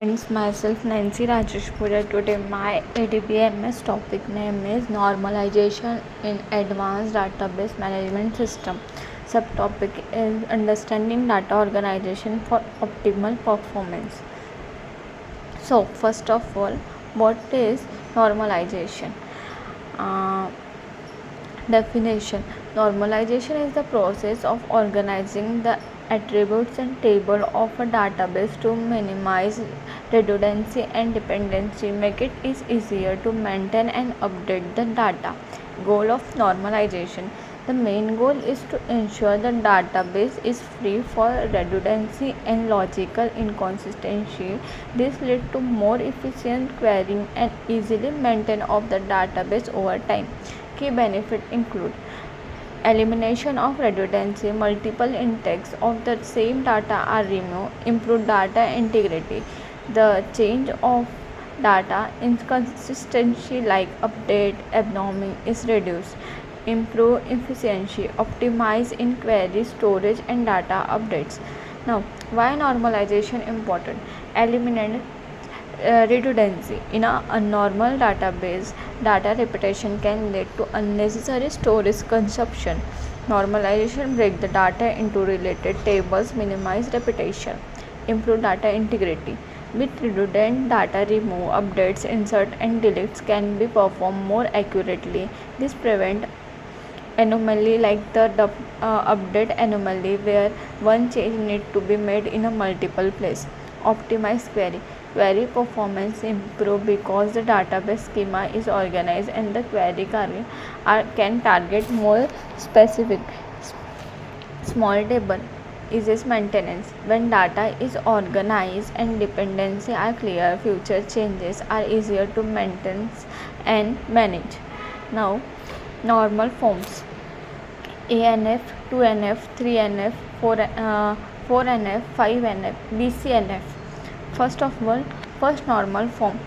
Friends, myself Nancy Rajeshpura. Today my ADBMS topic name is Normalization in Advanced Database Management System. Subtopic is Understanding Data Organization for Optimal Performance. So first of all, what is normalization? Uh, Definition. Normalization is the process of organizing the attributes and table of a database to minimize redundancy and dependency, make it easier to maintain and update the data. Goal of normalization. The main goal is to ensure the database is free for redundancy and logical inconsistency. This leads to more efficient querying and easily maintain of the database over time. Key benefits include elimination of redundancy, multiple intakes of the same data are removed, improved data integrity, the change of data inconsistency like update abnormal is reduced, improve efficiency, optimize in query storage and data updates. Now, why normalization important? Eliminate redundancy. In a normal database, data repetition can lead to unnecessary storage consumption. Normalization breaks the data into related tables, minimize repetition, improve data integrity. With redundant data, remove, updates, insert, and deletes can be performed more accurately. This prevents anomaly like the update anomaly where one change needs to be made in a multiple place. Optimize query performance improve because the database schema is organized and the query can target more specific small table eases maintenance. When data is organized and dependency are clear, future changes are easier to maintain and manage. Now, normal forms: ANF, 2NF, 3NF, 4NF, 5NF, BCNF. First of all, first normal form.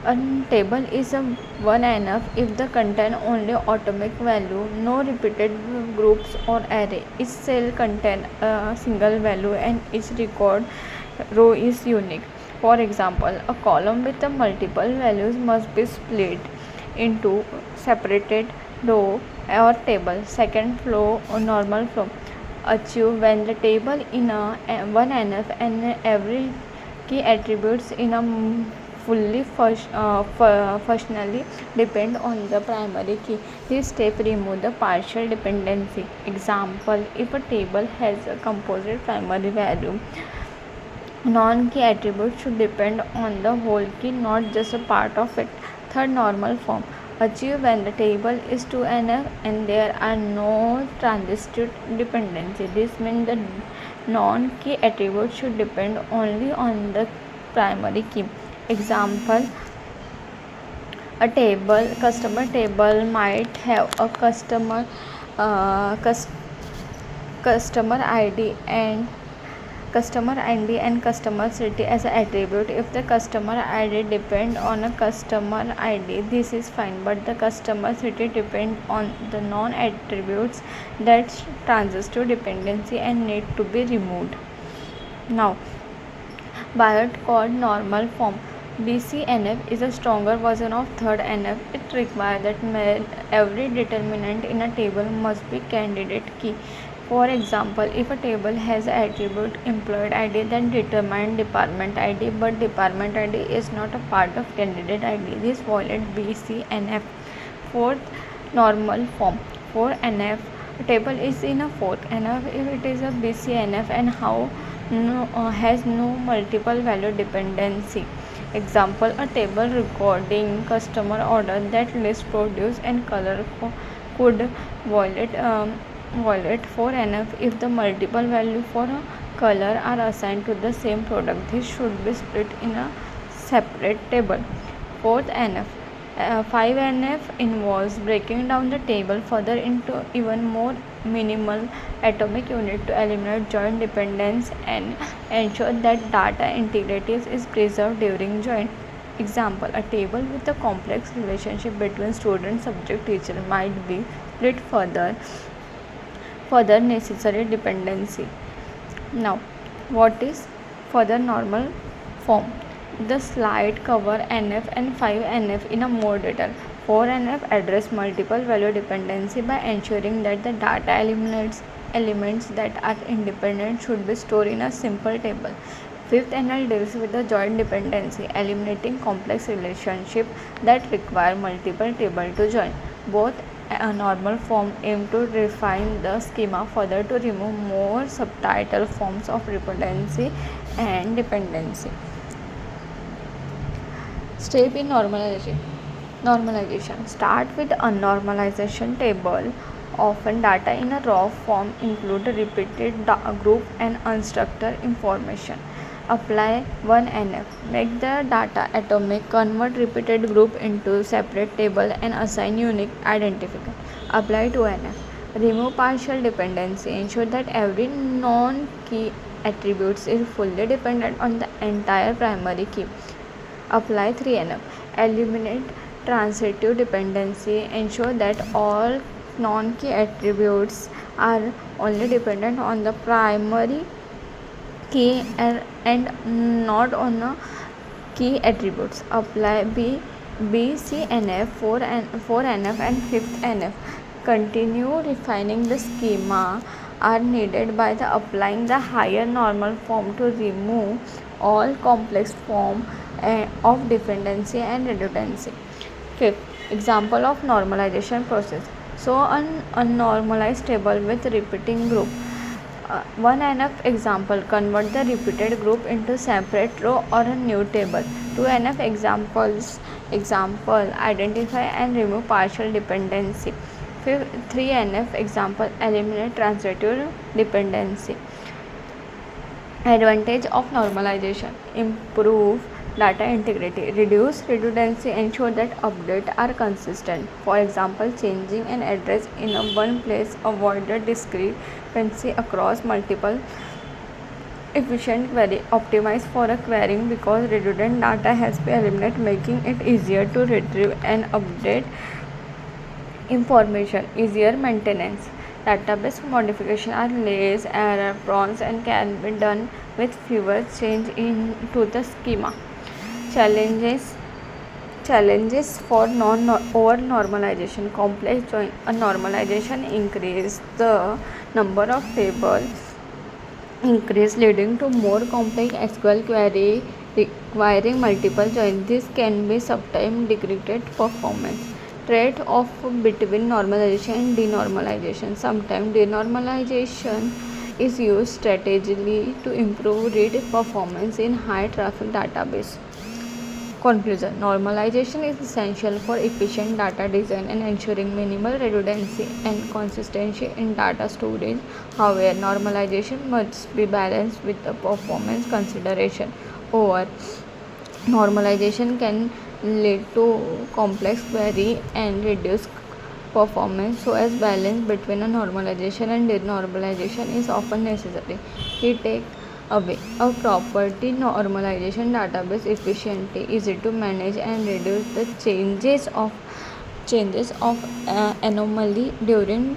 A table is a 1NF if the contain only atomic value, no repeated groups or array. Each cell contain a single value and each record row is unique. For example, a column with a multiple values must be split into separated row or table. Second flow or normal flow achieve when the table in a 1NF and every key attributes in a fully functionally depend on the primary key. This step remove the partial dependency. Example: if a table has a composite primary value, non-key attributes should depend on the whole key, not just a part of it. Third normal form achieve when the table is 2NF and there are no transitive dependency. This means the non-key attributes should depend only on the primary key. Example: a customer table might have a uh, customer ID and customer city as an attribute. If the customer ID depend on a customer ID, this is fine, but the customer city depend on the non attributes, that's transitive dependency and need to be removed. Now, Biot called normal form. BCNF is a stronger version of third NF. It requires that every determinant in a table must be candidate key. For example, if a table has attribute employee ID, then determine department ID, but department ID is not a part of candidate ID. This violates BCNF. Fourth normal form. 4NF. A table is in a 4th NF if it is a BCNF and has no multiple value dependency. Example: a table recording customer order that list produce and color could violate 4NF if the multiple value for a color are assigned to the same product. This should be split in a separate table. Fourth NF. 5NF involves breaking down the table further into even more minimal atomic unit to eliminate joint dependence and ensure that data integrity is preserved during join. Example: a table with a complex relationship between student, subject, teacher might be split further necessary dependency. Now, what is further normal form? The slide cover NF and 5NF in a more detail. 4NF address multiple value dependency by ensuring that the data elements that are independent should be stored in a simple table. 5th NL deals with the joint dependency, eliminating complex relationships that require multiple tables to join. Both a normal form aim to refine the schema further to remove more subtitle forms of redundancy and dependency. Step in normalization. Start with a normalization table. Often data in a raw form include repeated group and unstructured information. Apply 1NF. Make the data atomic. Convert repeated group into separate table and assign unique identifier. Apply 2NF. Remove partial dependency. Ensure that every non-key attributes is fully dependent on the entire primary key. Apply 3NF. Eliminate transitive dependency. Ensure that all non-key attributes are only dependent on the primary key and not on the key attributes. Apply BCNF, 4NF and 5th NF. Continue refining the schema are needed by the applying the higher normal form to remove all complex form of dependency and redundancy. 5th example of normalization process. So an unnormalized table with repeating group. 1NF example, convert the repeated group into separate row or a new table. 2NF example, identify and remove partial dependency. 3NF example, eliminate transitive dependency. Advantage of normalization: improve data integrity, reduce redundancy, ensure that updates are consistent. For example, changing an address in one place avoid the discrepancy across multiple. Efficient query, optimize for a querying because redundant data has been eliminated, making it easier to retrieve and update information. Easier maintenance. Database modification are less error prone and can be done with fewer changes into the schema. Challenges for over normalization. Complex join. A normalization increase the number of tables increase, leading to more complex SQL query requiring multiple joins. This can be sometimes degrade performance. Trade-off between normalization and denormalization. Sometimes denormalization is used strategically to improve read performance in high traffic database. Conclusion: normalization is essential for efficient data design and ensuring minimal redundancy and consistency in data storage. However, normalization must be balanced with the performance consideration. Over normalization can lead to complex query and reduced performance, so as balance between a normalization and denormalization is often necessary. He take away a property normalization database efficiently, easy to manage and reduce the changes of anomaly during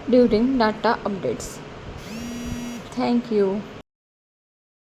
data updates. Thank you.